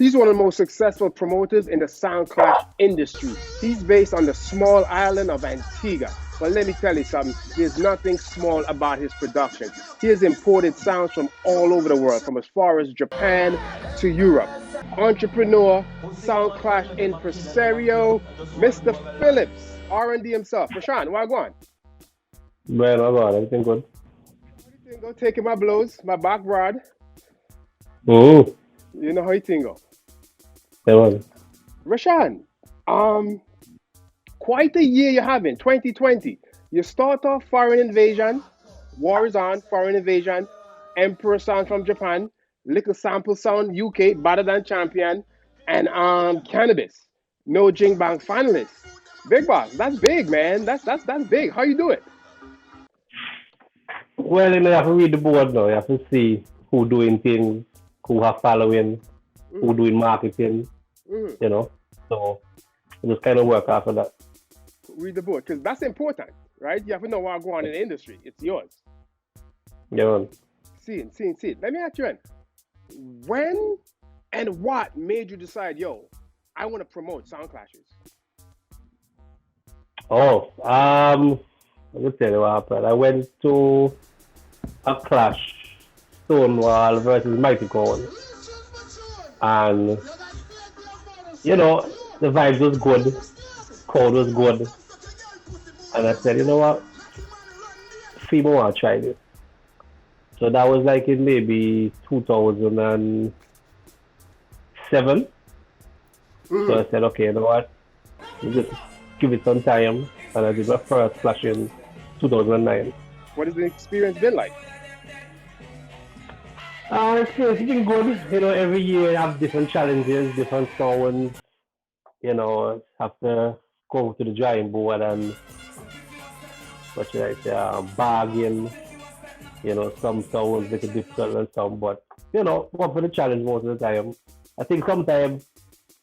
He's one of the most successful promoters in the sound clash industry. He's based on the small island of Antigua. But let me tell you something, there's nothing small about his production. He has imported sounds from all over the world, from as far as Japan to Europe. Entrepreneur, sound clash impresario, Mr. Phillips, R&D himself. Rashan, wagwan. Man, oh God, everything good. Everything go taking my blows, my back rod. Mm-hmm. You know how you think go. Yeah, man. Rashan, quite a year you're having, 2020. You start off foreign invasion, war is on, foreign invasion, Emperor sound from Japan, Little Sample Sound UK, Better Than Champion, and Cannabis. No Jing Bang finalist. Big boss, that's big, man. That's big. How you do it? Well, you have to read the board now. You have to see who doing things, who have following, who Mm, doing marketing, mm. you know. So you just kind of work after that. Read the book, because that's important, right? You have to know what's going on in the industry. It's yours. Yeah, man. See. Let me ask you, when and what made you decide, yo, I want to promote sound clashes? Oh, let me tell you what happened. I went to a clash, Stonewall versus Mighty Cone, and you know the vibes was good, crowd was good, and I said, you know what, people want to try this. So that was like in maybe 2007. So Mm. I said, okay, you know what, just give it some time, and I did my first clash in 2009. What has the experience been like? It's been good. You know, every year I have different challenges, different sounds. You know, have to go to the drawing board and what should I say, bargain. You know, some sounds make it difficult and some, but you know, go for the challenge most of the time. I think sometimes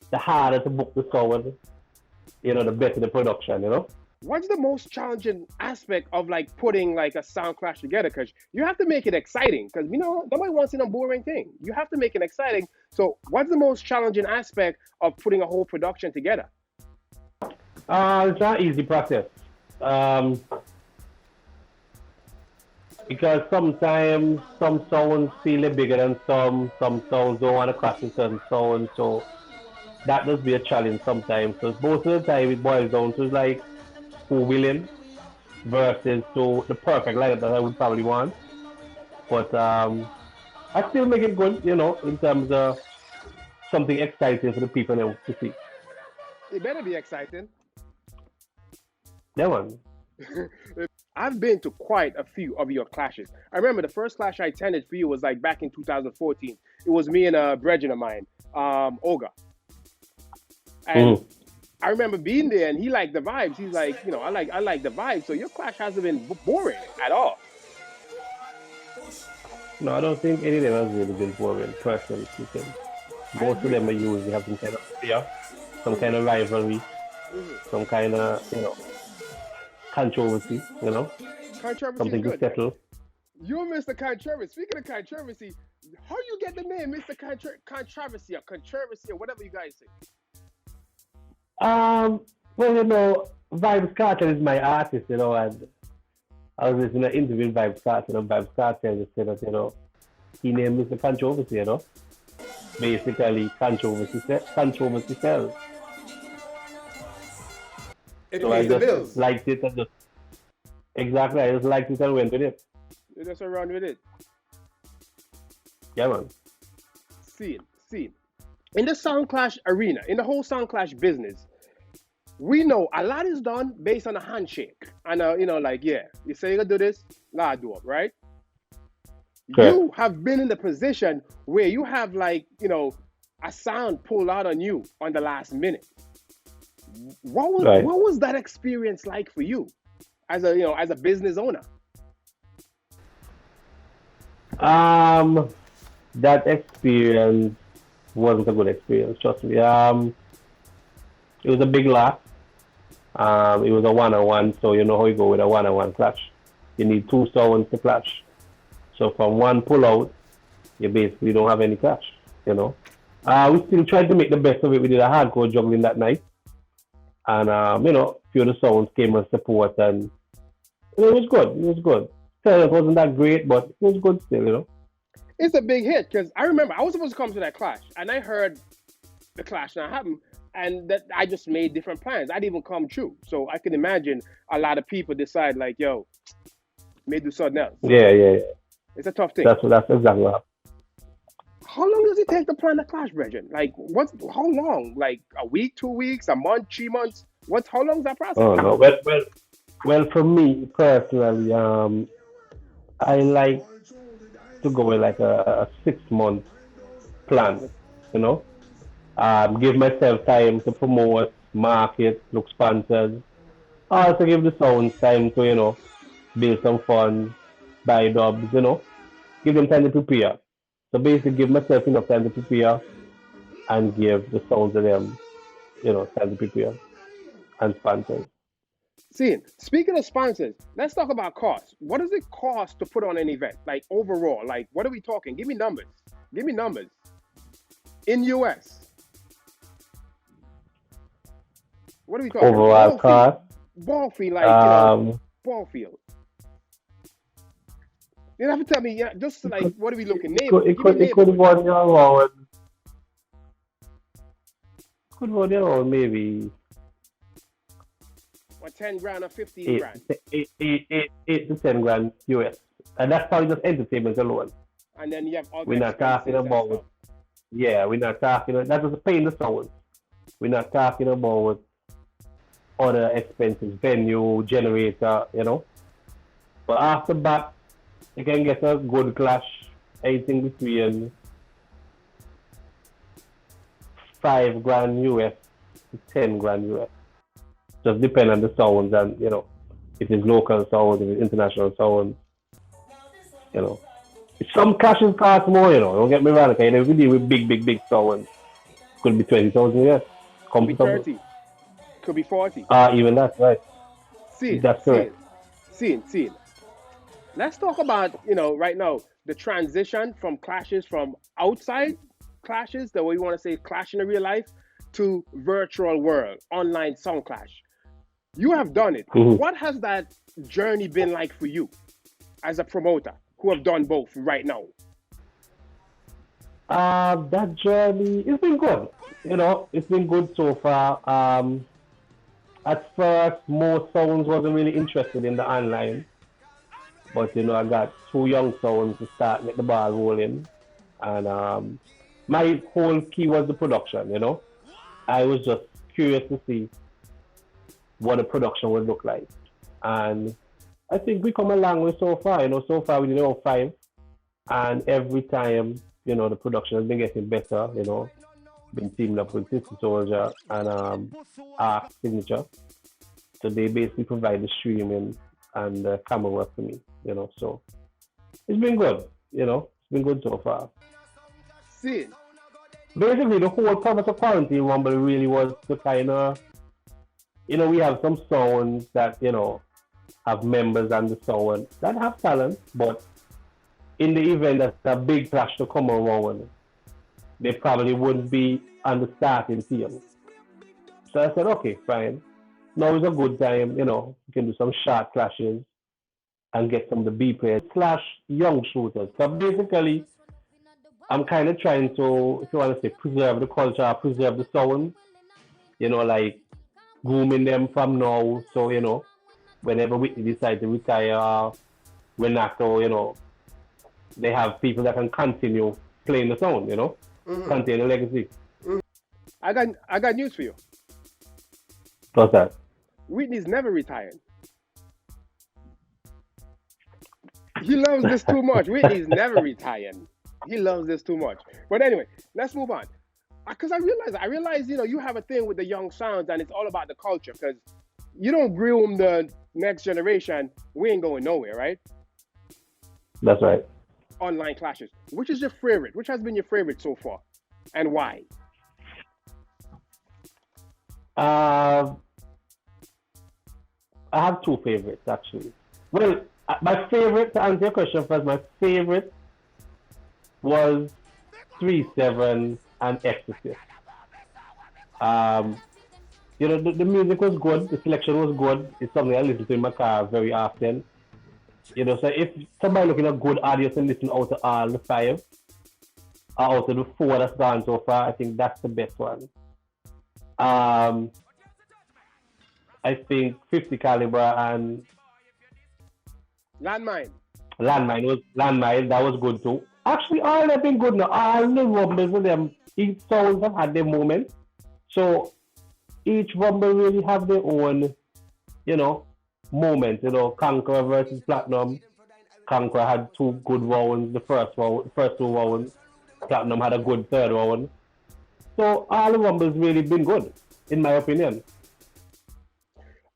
the harder to book the sound, you know, the better the production. You know. What's the most challenging aspect of like putting like a sound clash together? Because you have to make it exciting. Because nobody wants in a boring thing. You have to make it exciting. So, what's the most challenging aspect of putting a whole production together? It's not easy process. Um, because sometimes some sounds feel it bigger than some sounds don't want to clash with certain sounds, so that does be a challenge sometimes. So most of the time it boils down to like who willing versus to the perfect lineup that I would probably want. But I still make it good, you know, in terms of something exciting for the people to see. It better be exciting. Yeah, man. I've been to quite a few of your clashes. I remember the first clash I attended for you was like back in 2014. It was me and a brethren of mine, Olga. And Mm. I remember being there and he liked the vibes. He's like, I like the vibes. So your clash hasn't been boring at all. No, I don't think any of them has really been boring, personally speaking. I Most of agree. them are usually have some kind of fear, some kind of rivalry, Mhm. some kind of, you know, controversy, you know, Controversy is something to good. settle. You Mr. Controversy. Speaking of controversy, how you get the name Mr. Controversy or whatever you guys say? Well, you know, Vibes Carter is my artist, you know, and I was listening to an interview with Vibes Carter, and Vibes Carter just said that, you know, he named Mr. Controversy, you know, basically controversy sells. It So I pays the just bills. liked it and just, exactly, I just liked it and went with it. You just around with it. Yeah, man. See. In the sound clash arena, in the whole sound clash business, we know a lot is done based on a handshake. And like, yeah, you say you gonna do this, nah, do it, right? Correct. You have been in the position where you have like, a sound pulled out on you on the last minute. What was Right. what was that experience like for you as a business owner? Um, that experience wasn't a good experience, trust me. It was a big laugh. It was a one-on-one, so you know how you go with a one-on-one clash. You need two sounds to clash. So from one pull out, you basically don't have any clash, you know. We still tried to make the best of it. We did a hardcore juggling that night, and a few of the sounds came and support, and it was good. It was good. Still, it wasn't that great, but it was good still. It's a big hit because I remember I was supposed to come to that clash, and I heard the clash not happen, and that I just made different plans. I didn't even come true, so I can imagine a lot of people decide like, "Yo, may do something else." Yeah, yeah, yeah. It's a tough thing. That's exactly what happened. How long does it take to plan a clash, Brethren? Like, how long? Like a week, 2 weeks, a month, 3 months? How long is that process? Oh no. Well, for me personally, I like to go with like a 6 month plan. You know, give myself time to promote, market, look sponsors. Also give the sounds time to build some funds, buy dubs. Give them time to prepare. So basically, give myself enough time to prepare and give the sounds of them, time to prepare and sponsors. See, speaking of sponsors, let's talk about costs. What does it cost to put on an event? Like overall, like what are we talking? Give me numbers. Give me numbers. In US, what are we talking? Overall cost. Ball fee, like ball field. You don't have to tell me, yeah, just like what are we looking? It could run around. Could run around maybe or 10 grand or 15 grand. 8 to 10 grand US. And that's probably just entertainment alone. And then you have all We're not talking about, we're not talking, that's just paying the sound. We're not talking about other expenses, venue, generator. But after that, you can get a good clash, anything between 5 grand US to 10 grand US. Just depend on the sounds and, if it's local sound, if it's international sound, Some clashes cost more, Don't get me wrong, okay? If we deal with big sounds, could be 20,000 US. Could be 30. Could be 40. Even that's right. That's correct. See. Let's talk about, right now, the transition from clashes from outside clashes, the way you want to say clash in the real life, to virtual world, online sound clash. You have done it. Mm-hmm. What has that journey been like for you as a promoter who have done both right now? That journey, it's been good. It's been good so far. At first, most sounds wasn't really interested in the online. But, I got 2 young sounds to start, get the ball rolling. And my whole key was the production, I was just curious to see what the production would look like. And I think we come a long way so far. So far we did all 5. And every time, the production has been getting better, been teamed up with Sister Soldier and Arc Signature. So they basically provide the streaming and the camera work for me, So it's been good, It's been good so far. See. Basically, the whole purpose of Quarantine Rumble really was to kind of, we have some sounds that, have members and the sound that have talent, but in the event that a big clash to come around, they probably wouldn't be on the starting team. So I said, okay, fine. Now is a good time, you can do some short clashes and get some of the B players / young shooters. So basically, I'm kind of trying to, if you want to say, preserve the culture, preserve the sound, like grooming them from now. So, whenever Whitney decides to retire, Renato, they have people that can continue playing the sound, continue the legacy. Mm-hmm. I got news for you. What's that? Whitney's never retired. He loves this too much. Whitney's never retired. He loves this too much. But anyway, let's move on. Because I realize, you have a thing with the young sounds and it's all about the culture. Because you don't groom the next generation, we ain't going nowhere, right? That's right. Online clashes. Which is your favorite? Which has been your favorite so far? And why? I have 2 favorites, actually. Well, my favorite, to answer your question first, my favorite was 3-7 and Ecstasy. Um, the music was good, the selection was good. It's something I listen to in my car very often. So if somebody looking at good audio to listen out of all the five, or out of the four that's gone so far, I think that's the best one. I think 50 caliber and Landmine, that was good too. Actually, all have been good now. All the rumbles of them, each sounds have had their moments. So each rumble really have their own, moment. Conqueror versus Platinum. Conqueror had two good rounds. The first two rounds. Platinum had a good third round. So all the rumbles really been good, in my opinion.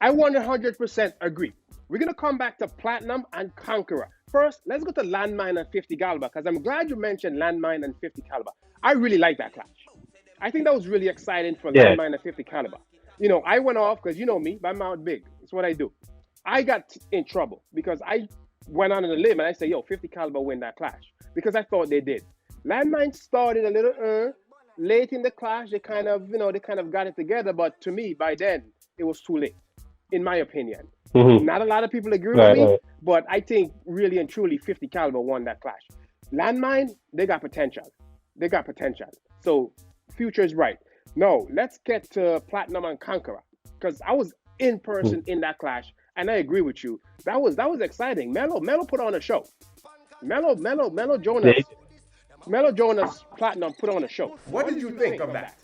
I 100% agree. We're going to come back to Platinum and Conqueror. First, let's go to Landmine and 50 caliber, because I'm glad you mentioned Landmine and 50 caliber. I really like that clash. I think that was really exciting for Landmine and 50 caliber. I went off because you know me, my mouth big. It's what I do. I got in trouble because I went on a limb and I said, 50 caliber win that clash, because I thought they did. Landmine started a little late in the clash. They kind of got it together, but to me, by then, it was too late, in my opinion. Mm-hmm. Not a lot of people agree with me, but I think really and truly 50 caliber won that clash. Landmine, they got potential. So future is bright. No, let's get to Platinum and Conqueror, because I was in person in that clash, and I agree with you. That was exciting. Mello put on a show. Mello Jonas, Platinum put on a show. What did you think of that?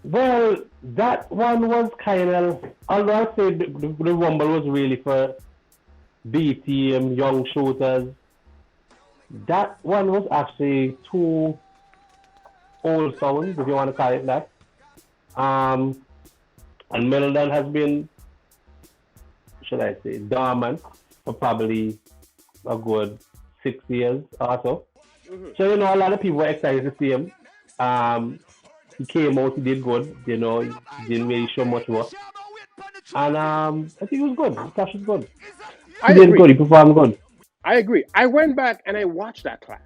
Well, that one was kind of, although I say the Rumble was really for B team, young shooters, that one was actually two old sounds, if you want to call it that. And Melodon has been, should I say, dormant for probably a good 6 years or so. Mm-hmm. So, a lot of people were excited to see him. He came out, he did good, he didn't really show much work. And I think he was good. The clash was good. He did good, he performed good. I agree. I went back and I watched that clash.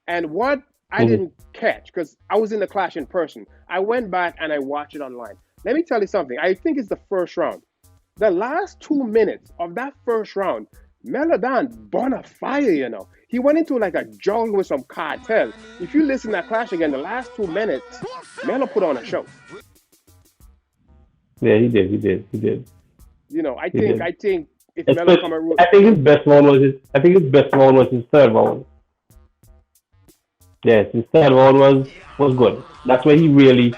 And what I didn't catch, because I was in the clash in person, I went back and I watched it online. Let me tell you something. I think it's the first round. The last 2 minutes of that first round, Melodon burn a fire, He went into like a jungle with some cartel. If you listen to that clash again, the last 2 minutes, Melo put on a show. Yeah, he did. I think if Melo come and I think his best one was his third round. Yes, his third round was good. That's where he really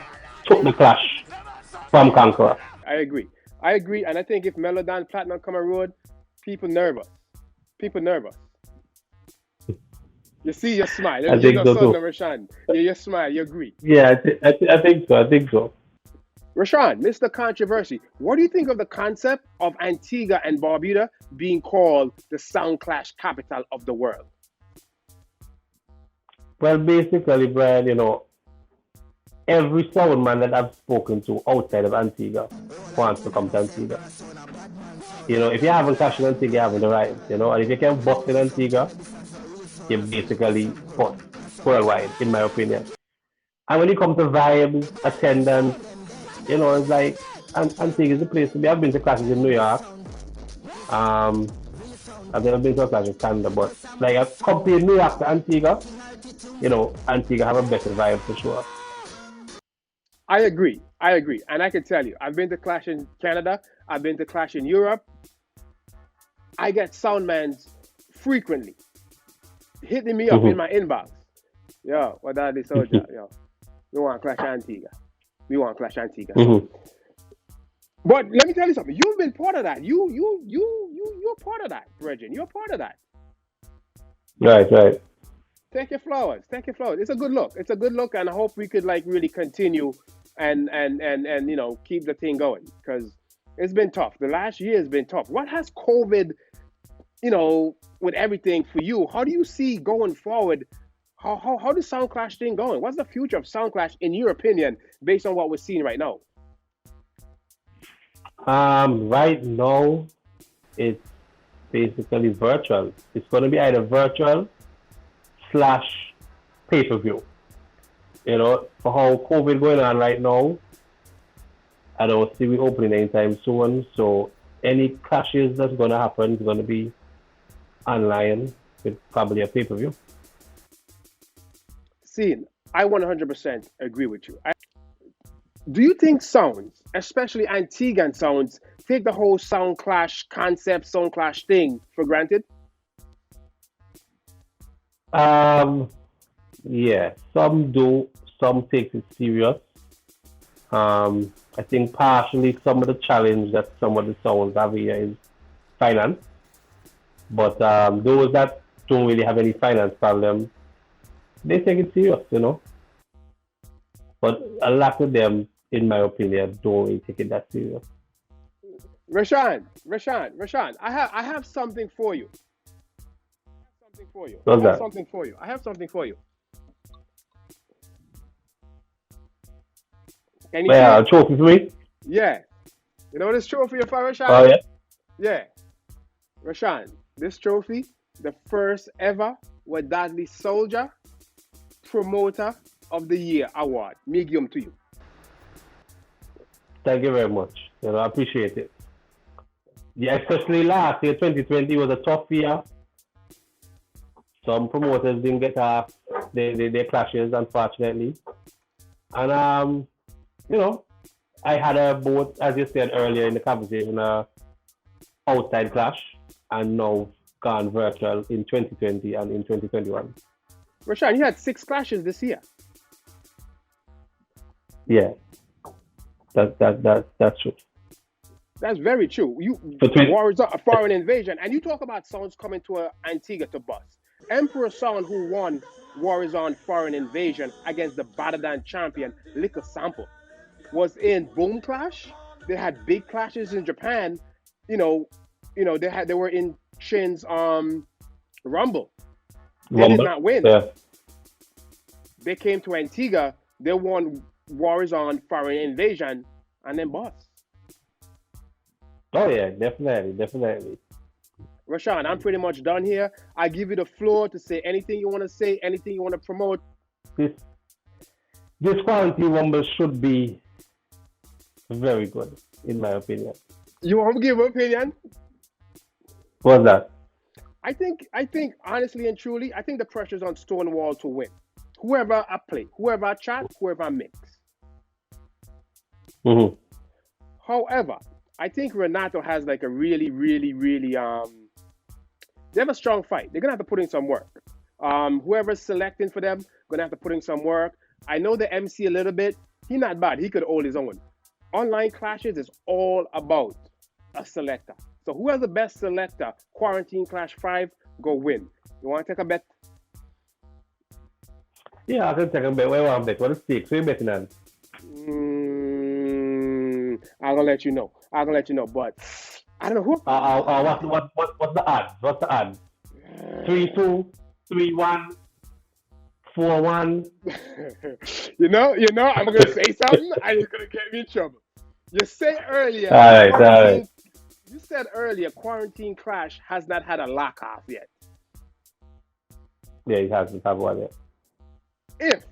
took the clash from Conqueror. I agree, and I think if Melodon Platinum come and road, people nervous. You see your smile. I think so too. Rashan. You smile. You agree. Yeah, I think so. Rashan, Mr. Controversy, what do you think of the concept of Antigua and Barbuda being called the sound clash capital of the world? Well, basically, Brian, every sound man that I've spoken to outside of Antigua wants to come to Antigua. If you haven't cashed in Antigua, you haven't arrived, and if you can bust in Antigua, you're basically fucked worldwide, in my opinion. And when you come to vibes, attendance, it's like Antigua is the place to be. I've been to classes in New York. I've never been to a class in Canada, but like I've compared New York to Antigua, Antigua have a better vibe for sure. I agree. And I can tell you, I've been to clash in Canada, I've been to clash in Europe. I get soundmans frequently hitting me up in my inbox. Yo, WADADLISOULJAH, yo. We want to clash Antigua. But let me tell you something. You've been part of that. You're part of that, Regin. You're part of that. Right. Take your flowers. It's a good look. And I hope we could really continue and keep the thing going, because it's been tough. The last year has been tough. What has COVID, with everything for you? How do you see going forward? How does Sound Clash thing going? What's the future of Sound Clash in your opinion, based on what we're seeing right now? Right now, it's basically virtual. It's going to be either virtual / pay-per-view. For how COVID going on right now, I don't see we opening anytime soon. So any clashes that's going to happen is going to be online with probably a pay-per-view. See, I 100% agree with you. Do you think sounds, especially Antiguan sounds, take the whole sound clash concept, sound clash thing for granted? Yeah, some do, some take it serious. I think partially some of the challenge that some of the sounds have here is finance, but those that don't really have any finance problem, they take it serious. But a lot of them, in my opinion, don't really take it that serious. Rashan, I have something for you. What's that? I have something for you. Can you see Yeah, a it? trophy for me? Yeah. You know this trophy for Oh, Rashan? yeah. Yeah. Rashan, this trophy, the first ever WADADLISOULJAH Promoter of the Year award. Medium to you. Thank you very much. I appreciate it. Yeah, especially last year, 2020 was a tough year. Some promoters didn't get their clashes, unfortunately. And I had a both, as you said earlier in the conversation, outside clash, and now gone virtual in 2020 and in 2021. Rashan, you had 6 clashes this year. Yeah, that's true. That's very true. Wars a foreign invasion, and you talk about sounds coming to Antigua to bust. Emperor Sound, who won Wars on Foreign Invasion against the Barbuda champion Liquor Sample, was in Boom Clash. They had big clashes in Japan. They were in Shin's Rumble. They did not win. Yeah. They came to Antigua. They won Wars on Foreign Invasion and then bust. Oh yeah, definitely. Rashan, I'm pretty much done here. I give you the floor to say anything you want to say, anything you want to promote. This quarantine rumble should be very good, in my opinion. You want to give an opinion? What's that? I think, honestly and truly, I think the pressure's on Stonewall to win. Whoever I play, whoever I chat, whoever I mix. Mm-hmm. However, I think Renato has like a really, really, really they have a strong fight. They're gonna have to put in some work. Whoever's selecting for them, gonna have to put in some work. I know the MC a little bit. He's not bad. He could hold his own. Online clashes is all about a selector. So who has the best selector? Quarantine Clash 5, go win. You want to take a bet? Yeah, I can take a bet. Where want to bet? What is the stakes? Where you betting on? I'm gonna let you know. But I don't know who. What's the odds? What's the odds? 3-2, 3-1, 4-1. you know, I'm gonna say something and it's gonna get me in trouble. You said earlier. All right. You said earlier, Quarantine Clash has not had a lock-off yet. Yeah, it hasn't had one yet. If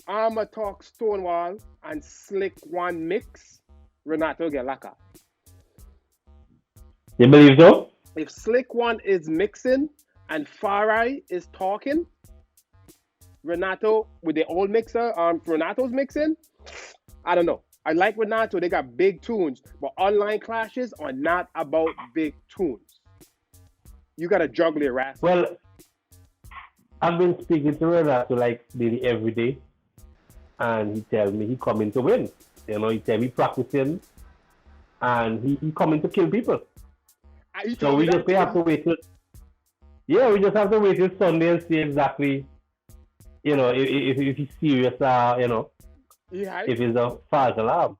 I'ma talk Stonewall and Slick One mix, Renato get lock-off. You believe so? If Slick One is mixing and Farai is talking, Renato with the old mixer, Renato's mixing, I don't know. I like Renato, they got big tunes, but online clashes are not about big tunes. You gotta juggle your ass. Well, I've been speaking to Renato like nearly every day, and he tells me he coming to win. He tell me practicing, and he coming to kill people. So we just have to wait till. Yeah, we just have to wait till Sunday and see exactly, if he's serious, if it's a false alarm.